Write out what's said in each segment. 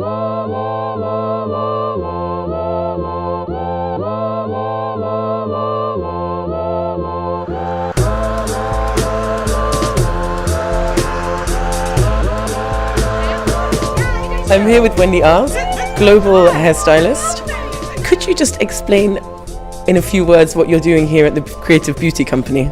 I'm here with Wendy, Iles, global hairstylist. Could you just explain in a few words what you're doing here at the Creative Beauty Company?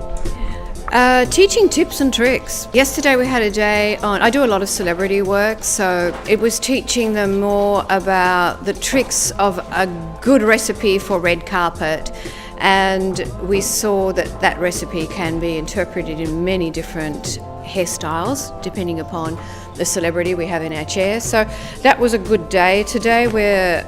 Teaching tips and tricks. Yesterday we had a day on, I do a lot of celebrity work, so it was teaching them more about the tricks of a good recipe for red carpet, and we saw that that recipe can be interpreted in many different hairstyles depending upon the celebrity we have in our chair. So that was a good day. Today we're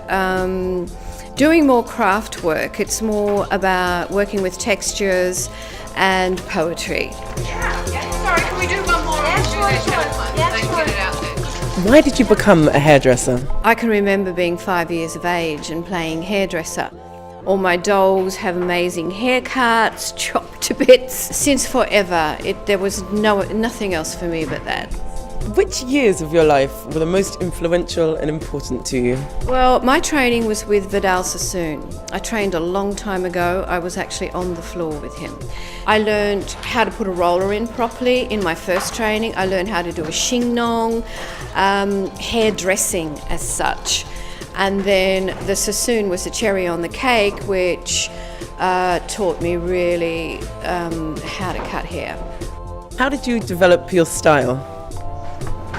doing more craft work. It's more about working with textures and poetry. Sorry, can we do one more? Why did you become a hairdresser? I can remember being 5 years of age and playing hairdresser. All my dolls have amazing haircuts, chopped to bits. Since forever, there was nothing else for me but that. Which years of your life were the most influential and important to you? Well, my training was with Vidal Sassoon. I trained a long time ago. I was actually on the floor with him. I learned how to put a roller in properly in my first training. I learned how to do a chignon, hairdressing as such. And then the Sassoon was the cherry on the cake, which taught me really how to cut hair. How did you develop your style?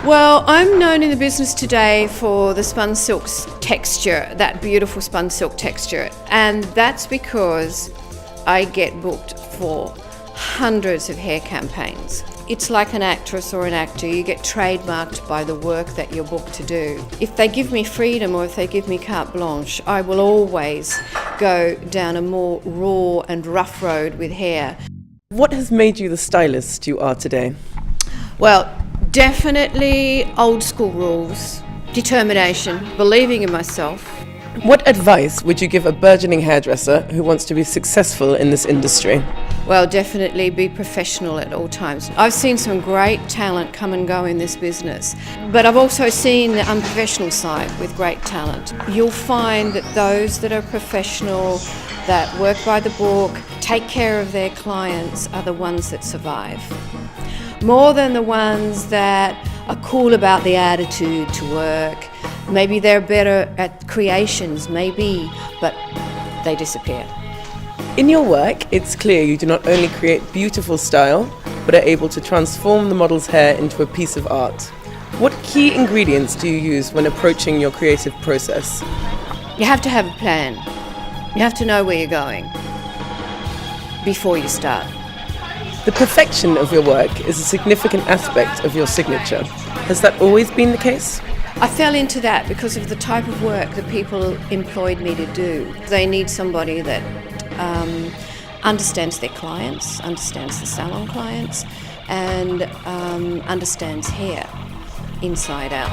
Well, I'm known in the business today for the spun silk texture, that beautiful spun silk texture. And that's because I get booked for hundreds of hair campaigns. It's like an actress or an actor. You get trademarked by the work that you're booked to do. If they give me freedom or if they give me carte blanche, I will always go down a more raw and rough road with hair. What has made you the stylist you are today? Well, definitely old school rules, determination, believing in myself. What advice would you give a burgeoning hairdresser who wants to be successful in this industry? Well, definitely be professional at all times. I've seen some great talent come and go in this business, but I've also seen the unprofessional side with great talent. You'll find that those that are professional, that work by the book, take care of their clients are the ones that survive. More than the ones that are cool about the attitude to work. Maybe they're better at creations, maybe, but they disappear. In your work, it's clear you do not only create beautiful style, but are able to transform the model's hair into a piece of art. What key ingredients do you use when approaching your creative process? You have to have a plan. You have to know where you're going before you start. The perfection of your work is a significant aspect of your signature. Has that always been the case? I fell into that because of the type of work that people employed me to do. They need somebody that understands their clients, understands the salon clients, and understands hair inside out.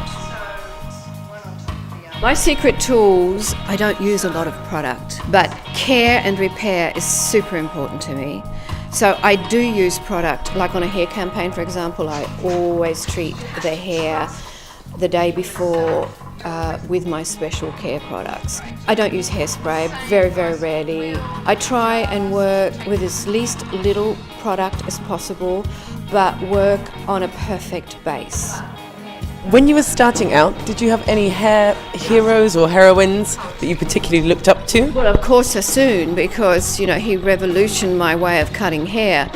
My secret tools, I don't use a lot of product, but care and repair is super important to me. So I do use product, like on a hair campaign, for example, I always treat the hair the day before with my special care products. I don't use hairspray, very, very rarely. I try and work with as least little product as possible, but work on a perfect base. When you were starting out, did you have any hair heroes or heroines that you particularly looked up to? Well, of course, Sassoon, because, you know, he revolutionized my way of cutting hair.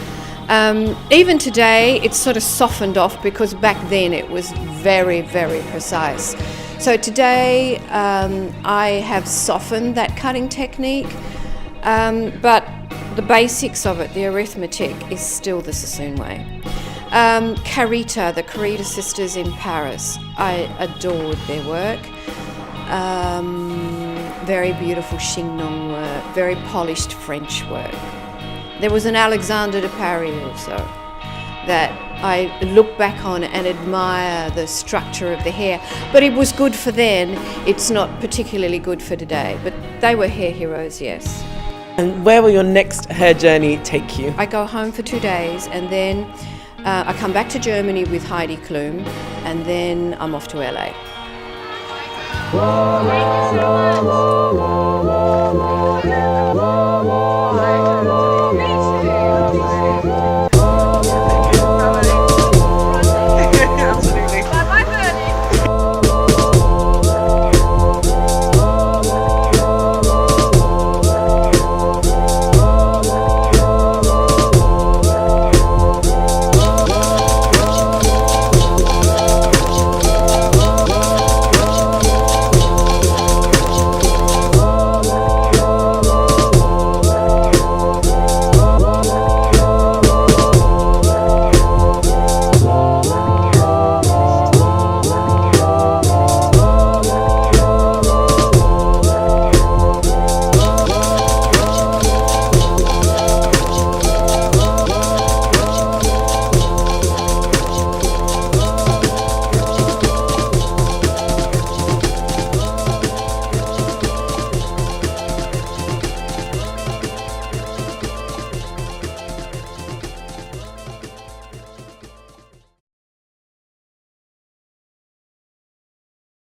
Even today, it's sort of softened off because back then it was very, very precise. So today, I have softened that cutting technique, but the basics of it, the arithmetic, is still the Sassoon way. Carita, the Carita sisters in Paris, I adored their work. Very beautiful chignon work, very polished French work. There was an Alexandre de Paris also that I look back on and admire the structure of the hair. But it was good for then, it's not particularly good for today. But they were hair heroes, yes. And where will your next hair journey take you? I go home for 2 days and then I come back to Germany with Heidi Klum and then I'm off to LA. Thank you so much.